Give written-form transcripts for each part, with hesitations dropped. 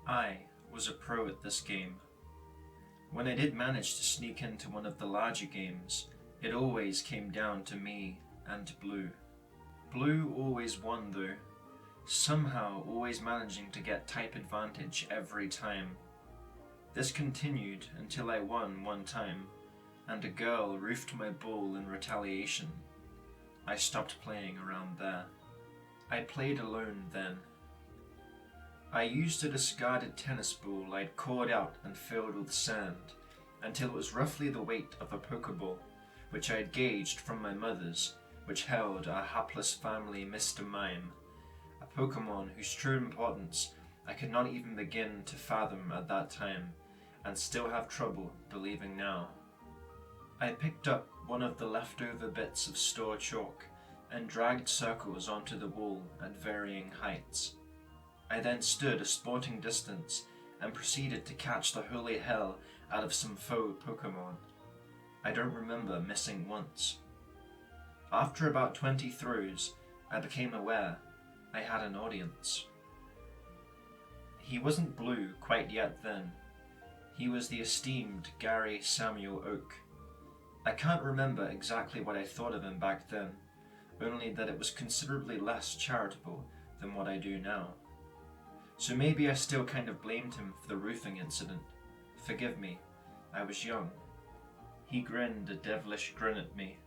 I was a pro at this game. When I did manage to sneak into one of the larger games, it always came down to me and Blue. Blue always won though, somehow always managing to get type advantage every time. This continued until I won one time, and a girl roofed my ball in retaliation. I stopped playing around there. I played alone then. I used a discarded tennis ball I'd cored out and filled with sand, until it was roughly the weight of a Pokeball, which I had gauged from my mother's, which held our hapless family Mr. Mime, a Pokemon whose true importance I could not even begin to fathom at that time, and still have trouble believing now. I picked up one of the leftover bits of store chalk and dragged circles onto the wall at varying heights. I then stood a sporting distance and proceeded to catch the holy hell out of some faux Pokémon. I don't remember missing once. After about 20 throws, I became aware I had an audience. He wasn't Blue quite yet then. He was the esteemed Gary Samuel Oak. I can't remember exactly what I thought of him back then, only that it was considerably less charitable than what I do now. So maybe I still kind of blamed him for the roofing incident. Forgive me, I was young. He grinned a devilish grin at me,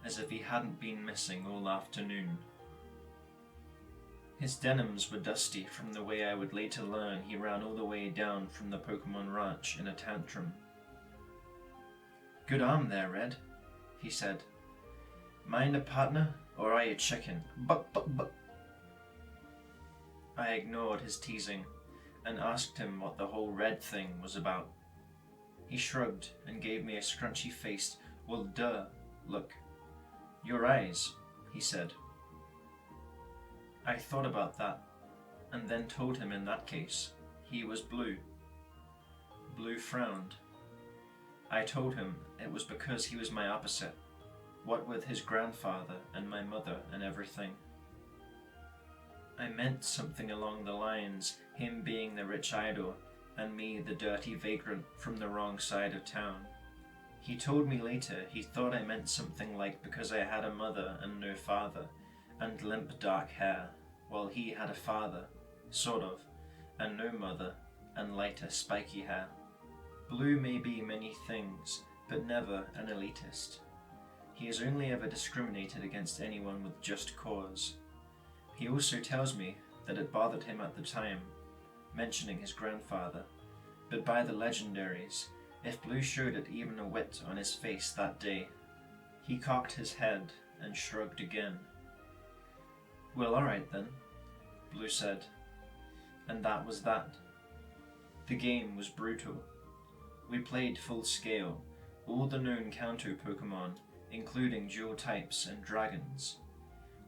as if he hadn't been missing all afternoon. His denims were dusty from the way I would later learn he ran all the way down from the Pokémon Ranch in a tantrum. "Good arm there, Red," he said. "Mind a partner, or are you chicken? But. I ignored his teasing and asked him what the whole red thing was about. He shrugged and gave me a scrunchy-faced, "Well, duh, look. Your eyes," he said. I thought about that, and then told him in that case he was Blue. Blue frowned. I told him it was because he was my opposite, what with his grandfather and my mother and everything. I meant something along the lines, him being the rich idol, and me the dirty vagrant from the wrong side of town. He told me later he thought I meant something like because I had a mother and no father, and limp dark hair, while he had a father, sort of, and no mother, and lighter spiky hair. Blue may be many things, but never an elitist. He has only ever discriminated against anyone with just cause. He also tells me that it bothered him at the time, mentioning his grandfather, but by the legendaries, if Blue showed it even a whit on his face that day, he cocked his head and shrugged again. "Well, alright then," Blue said, and that was that. The game was brutal. We played full scale, all the known Kanto Pokémon, including dual types and dragons.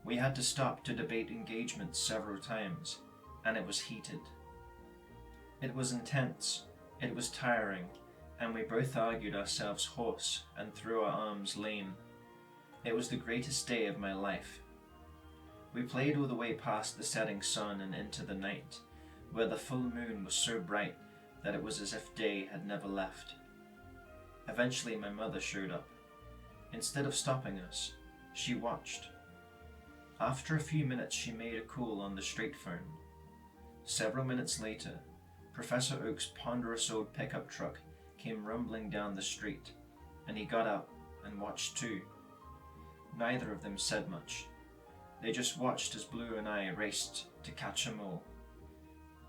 We had to stop to debate engagements several times, and it was heated. It was intense, it was tiring, and we both argued ourselves hoarse and threw our arms lame. It was the greatest day of my life. We played all the way past the setting sun and into the night, where the full moon was so bright that it was as if day had never left. Eventually my mother showed up. Instead of stopping us, she watched. After a few minutes she made a call on the straight phone. Several minutes later, Professor Oak's ponderous old pickup truck came rumbling down the street, and he got out and watched too. Neither of them said much. They just watched as Blue and I raced to catch 'em all.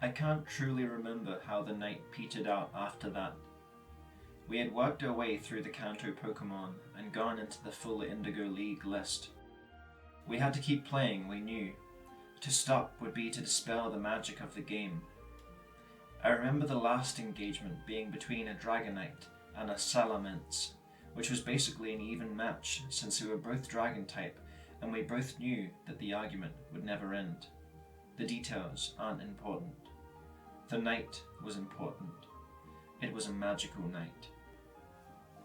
I can't truly remember how the night petered out after that. We had worked our way through the Kanto Pokémon and gone into the full Indigo League list. We had to keep playing, we knew. To stop would be to dispel the magic of the game. I remember the last engagement being between a Dragonite and a Salamence, which was basically an even match since we were both Dragon type and we both knew that the argument would never end. The details aren't important. The night was important. It was a magical night.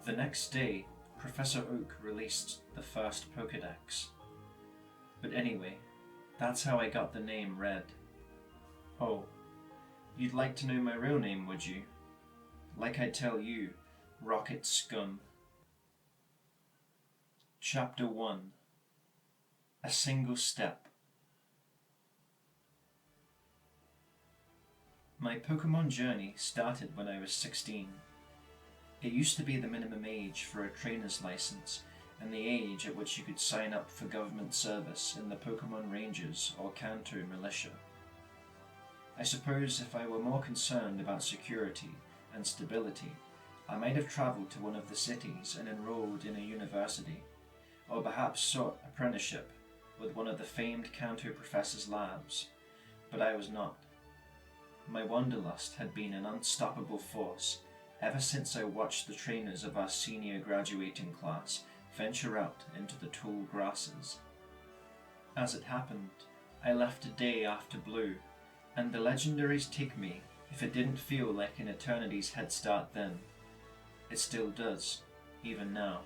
The next day, Professor Oak released the first Pokédex. But anyway, that's how I got the name Red. Oh, You'd like to know my real name, would you? Like I tell you, Rocket Scum. Chapter 1. A Single Step. My Pokémon journey started when I was 16. It used to be the minimum age for a trainer's license, and the age at which you could sign up for government service in the Pokémon Rangers or Kanto militia. I suppose if I were more concerned about security and stability, I might have travelled to one of the cities and enrolled in a university, or perhaps sought apprenticeship with one of the famed Kanto professor's labs, but I was not. My wanderlust had been an unstoppable force ever since I watched the trainers of our senior graduating class venture out into the tall grasses. As it happened, I left a day after Blue, and the legendaries take me if it didn't feel like an eternity's head start then. It still does, even now.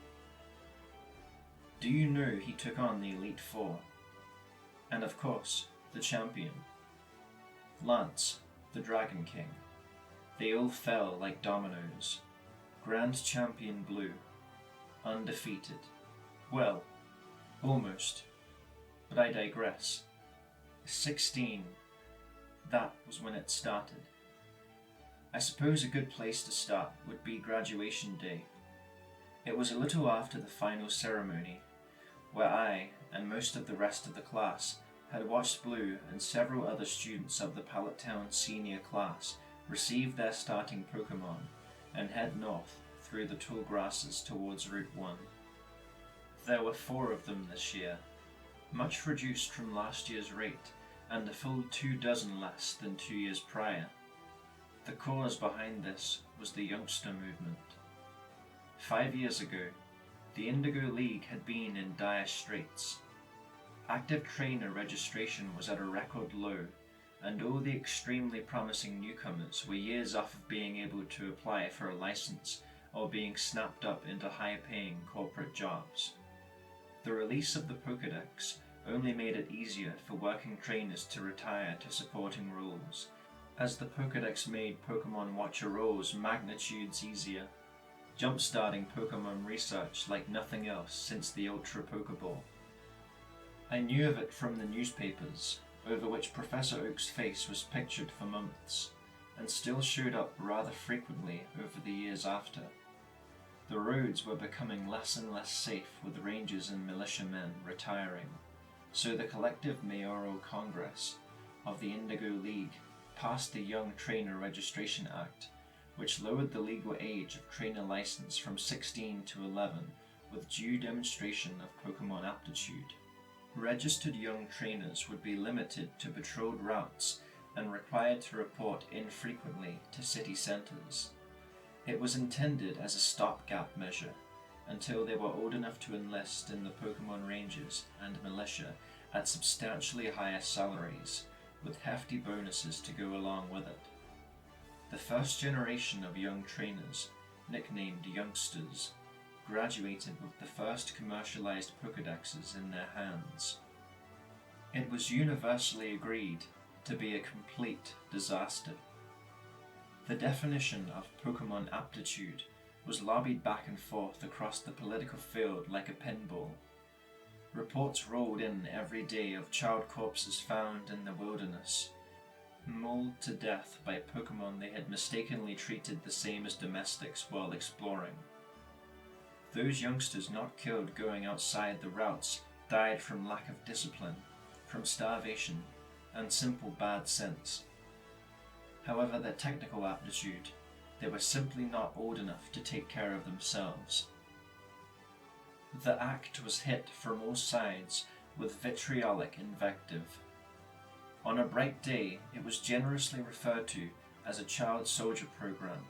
Do you know he took on the Elite Four? And of course, the champion. Lance, the Dragon King. They all fell like dominoes. Grand Champion Blue. Undefeated. Well, almost. But I digress. 16. That was when it started. I suppose a good place to start would be graduation day. It was a little after the final ceremony, where I, and most of the rest of the class, had watched Blue and several other students of the Pallet Town senior class receive their starting Pokémon and head north through the tall grasses towards Route 1. There were 4 of them this year, much reduced from last year's rate and a full 24 less than 2 years prior. The cause behind this was the youngster movement. 5 years ago, the Indigo League had been in dire straits. Active trainer registration was at a record low, and all the extremely promising newcomers were years off of being able to apply for a license or being snapped up into high-paying corporate jobs. The release of the Pokédex only made it easier for working trainers to retire to supporting roles, as the Pokédex made Pokémon Watcher roles magnitudes easier, jump-starting Pokémon research like nothing else since the Ultra Pokéball. I knew of it from the newspapers, over which Professor Oak's face was pictured for months, and still showed up rather frequently over the years after. The roads were becoming less and less safe with rangers and militiamen retiring, so the collective mayoral congress of the Indigo League passed the Young Trainer Registration Act, which lowered the legal age of trainer license from 16 to 11 with due demonstration of Pokémon aptitude. Registered young trainers would be limited to patrolled routes and required to report infrequently to city centres. It was intended as a stopgap measure until they were old enough to enlist in the Pokémon Rangers and militia at substantially higher salaries, with hefty bonuses to go along with it. The first generation of young trainers, nicknamed youngsters, graduated with the first commercialized Pokédexes in their hands. It was universally agreed to be a complete disaster. The definition of Pokémon aptitude was lobbied back and forth across the political field like a pinball. Reports rolled in every day of child corpses found in the wilderness, mauled to death by Pokémon they had mistakenly treated the same as domestics while exploring. Those youngsters not killed going outside the routes died from lack of discipline, from starvation, and simple bad sense. However their technical aptitude, they were simply not old enough to take care of themselves. The act was hit from all sides with vitriolic invective. On a bright day, it was generously referred to as a child soldier program.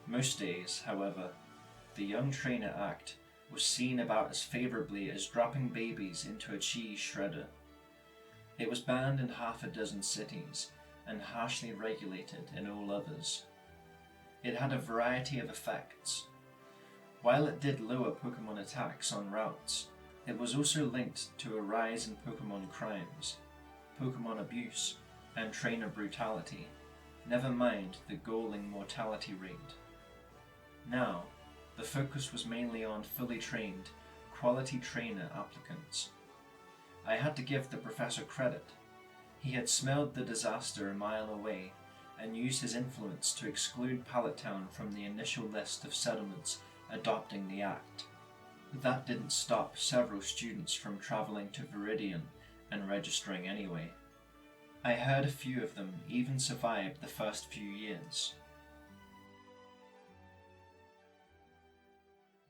Most days, however, the Young Trainer Act was seen about as favourably as dropping babies into a cheese shredder. It was banned in half a dozen cities and harshly regulated in all others. It had a variety of effects. While it did lower Pokémon attacks on routes, it was also linked to a rise in Pokémon crimes, Pokémon abuse, and trainer brutality, never mind the galling mortality rate. Now, the focus was mainly on fully trained, quality trainer applicants. I had to give the professor credit. He had smelled the disaster a mile away and used his influence to exclude Pallettown from the initial list of settlements adopting the Act. But that didn't stop several students from travelling to Viridian and registering anyway. I heard a few of them even survived the first few years.